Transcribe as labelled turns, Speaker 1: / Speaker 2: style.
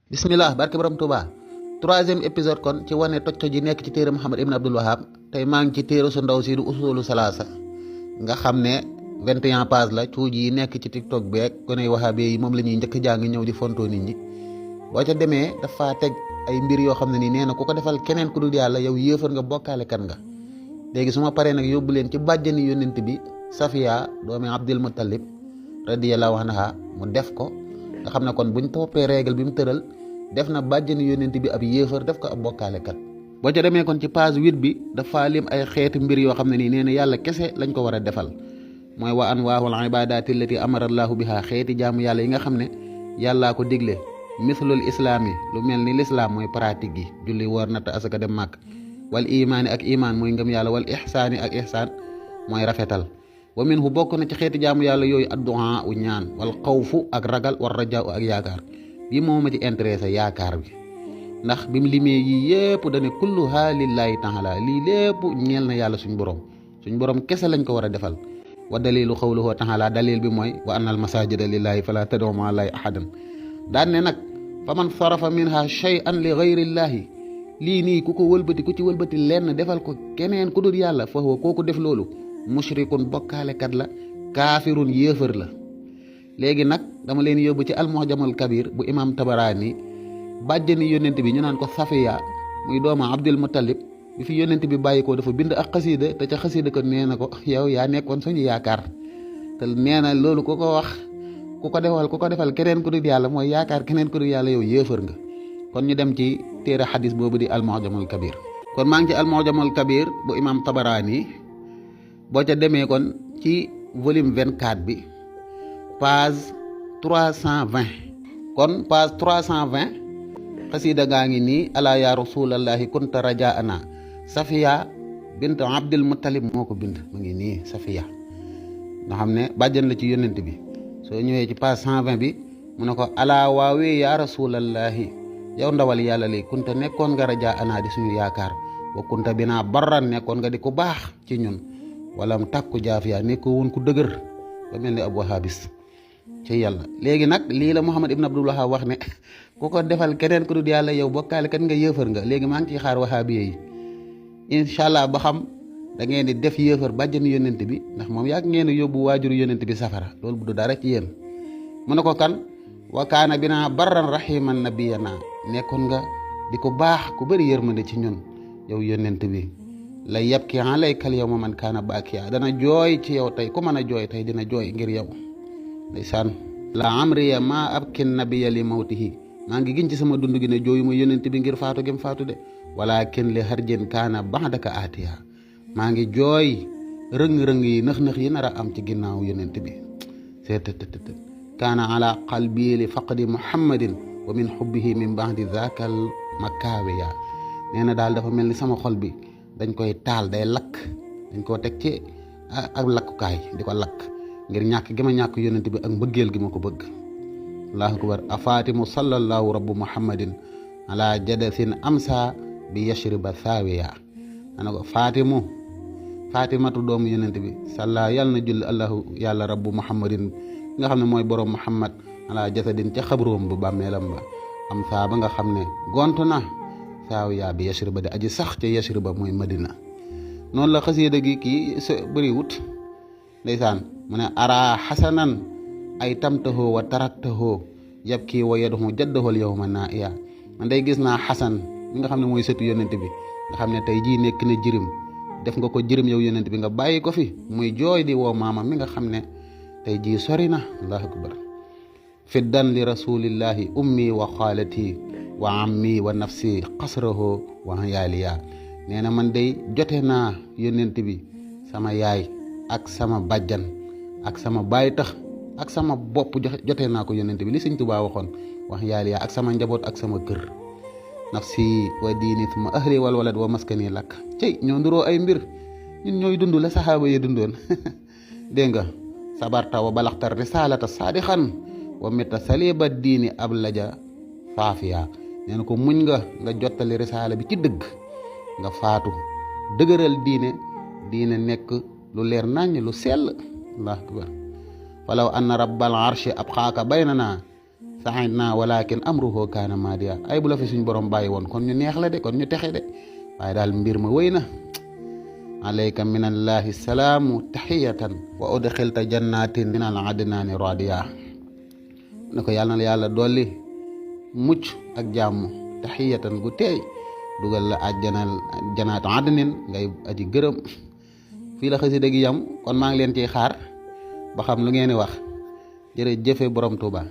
Speaker 1: bismillah barke borom Touba troisième épisode kon ci wane toj ji nekk ci téere Muhammad ibn Abdul Wahab tey maa ngi ci téere su ndaw si du usulu salaasa nga xam ne 21 page la cuuj yi nekk ci TikTok beeg gone wahabe yi moom la ñuy njëkk jàng ñëw di fontoo nit ñi boo ca demee dafa teg ay mbir yoo xam ne nii nee na ku ko defal keneen ku dul yàlla yow yéefar nga bokkaale kan nga léegi su ma paree nag yóbbu leen ci bàjjani yónnent bi Safiya doomi Abdul Muttalib radiyallahu anha mu def ko nga xam ne kon buñ toppee règle bi mu tëral def na bàjjani yónnent bi ab yéefar def ko ab bokkaale kat boo ca demee kon ci page 8 bi dafa lim ay xeeti mbir yoo xam ne nii nee na yàlla kese lañ ko war a defal mooy wa anwaahul ibadaati allati amara allahu biha xeeti jaamu yàlla yi nga xam ne yàllaa ko digle mislul islaam yi lu mel ni lislaam mooy pratique yi julli woor natt asaka dem màkk wal imaani ak imaan mooy ngëm yàlla wal ihsaani ak ihsaan mooy rafetal wa minhu bokk na ci xeeti jaamu yàlla yooyu addu'a u ñaan wal xawfu ak ragal war rajaa ak yaakaar bii moo ma ci intéressé yaakaar bi ndax bi mu limee yii yépp dane kulluha lillahi taala lii lépp ñeel na yàlla suñ borom kese lañ ko war a defal wa dalilu xawluhu taala dalil bi mooy wa annal masajida lillahi fala tad'u ma'a allahi ahadan daan ne nag fa man sarafa minha shay'an li ghayrillahi lii nii ku ci wëlbati lenn defal ko keneen ku dul yàlla fa huwa kooku def loolu mushrikun bokkaalekat la kaafirun yéefar la léegi nag dama leen yóbbu ci almuhjamul kabir bu imam Tabarani bàjjani yónnent bi ñu naan ko Safiya muy dooma Abdul Muttalib bi fi yónnent bi bàyyi ko dafa bind ak xasida te ca xasida ko nee na ko yow yaa nekkoon suñu yaakaar te nee na loolu ku ko wax ku ko defal keneen ku dul yàlla mooy yaakaar keneen ku dul yàlla yow yéefar nga kon ñu dem ci téere xadis boobu di almuhjamul kabir kon maa ngi ci almuhjamul kabir bu imam Tabarani boo ca demee kon ci volume 24 bi page 320 kon page 320 xasida gaa ngi nii ala ya rasulallahi kunta rajaana Safiya bint Abdul Muttalib moo ko bind mu ngi nii Safiya nga xam ne bàjjan la ci yónnent bi soo ñëwee ci page 120 bi mu ne ko ala waawee ya rasulallahi yow ndawal yàlla li kunta nekkoon nga rajaana di suñu yaakaar wa kunta binaa barran nekkoon nga di ku baax ci ñun wala mu tàkku jaafiya nekkoo woon ku dëgër ba mel ni ab wahabis ci yàlla léegi nag lii la Muhammad ibn Abdul Wahab wax ne ku ko defal keneen ku dul yàlla yow bokkaale kat nga yëfër nga léegi maa ngi ciy xaar wahabiya yi incha allah ba xam da ngeen di def yëfër bàjjani yónnent bi ndax moom yàgg ngeen yóbbu waajuru yónnent bi safara loolu bu du dara ci yéen mu ne ko kan wa kaana binaa barran rahiman nabiyana nekkoon nga di ko baax ku bëri yërmande ci ñun yow yónnent bi la yabki alaykal yawma man kaana baakiya dana jooy ci yow tey ku mën a jooy tey dina jooy ngir yow ndeysaan la amriya ma abkin nabiya li mawtihi maa ngi gin ci sama dund gi ne jooyu ma yónnent bi ngir faatu gim faatu de walakin li harjin kaana ba'daka atiya maa ngi jooy rëng-rëng yi nëx-nëx yi nar a am ci ginnaaw yónnent bi seetttt kaana ala qalbi li faqdi muhammadin wa min hubbihi min ba'di zakal makaawiya nee na daal dafa mel ni sama xol bi dañ koy taal day lakk dañ koo teg ci ak lakkukaay di ko lakk ngir ñàkk gi ma ñàkk yónnent bi ak mbëggeel gi ma ko bëgg allahu akbar a fatimu sallallahu rabbu muhammadin ala jadasin amsa bi yashriba thawiya ana ko fatimatu doomu yónnent bi salla yàlla na julli allahu yàlla rabbu muhammadin nga xam ne mooy borom muhammad ala jasadin ca xabroom bu bàmmeelam ba amsa ba nga xam ne gont na saawiya bi yashriba di aji sax ca yashriba mooy madina noonu la xasida gi kii bëriwut ndeysaan mu ne ara xasanan ay tamtahoo wa taraktahoo yab kii wa yaduhu jaddahol yawma naa iya man day gis naa xasan mi nga xam ne mooy sëtu yónnent bi nga xam ne tey jii nekk na jirim def nga ko jirim yow yónnent bi nga bàyyi ko fi muy jooy di woo maama mi nga xam ne tey jii sori na allahu akbar fiddan li rasulillahi ummi wa xaalati wa ammi wa nafsi xasraho wa yaaliya nee na man day jote naa yónnent bi sama yaay ak sama bàjjan ak sama baay tax ak sama bopp jote naa ko yónnent bi li Sëñ Tuubaa waxoon wax yaaliya ak sama njaboot ak sama kër nafsi wa diini suma ahli wal walad wa maskani lakk cey ñoo nduroo ay mbir ñun ñooy dund la saxaaba yi dundoon dégg nga sabarta wa balaxta risalata saadixan wa metta saliba diini ab laja faafiya nee na ko muñ nga jottali risaala bi ci dëgg nga faatu dëgëral diine nekk lu leer naññ lu sell allahu akbar falaw anna rabbal arshi abqaaka baynana sa'idna walakin amruhu kaana maadiya ay bu la fi suñ borom bàyyi woon kon ñu neex la de kon ñu texe de waaye daal mbir ma wéy na alayka min allahi salaamu taxiyatan wa udxilta jannatin min al adnaani radiya ne ko yàlla na la yàlla dolli mucc ak jàmm taxiyatan gu teey dugal la janaat adnin ngay aji gërëm fii la xasida gi yam kon maa ngi leen ciy xaar ba xam lu ngeen di wax jërëjëfe borom Tuuba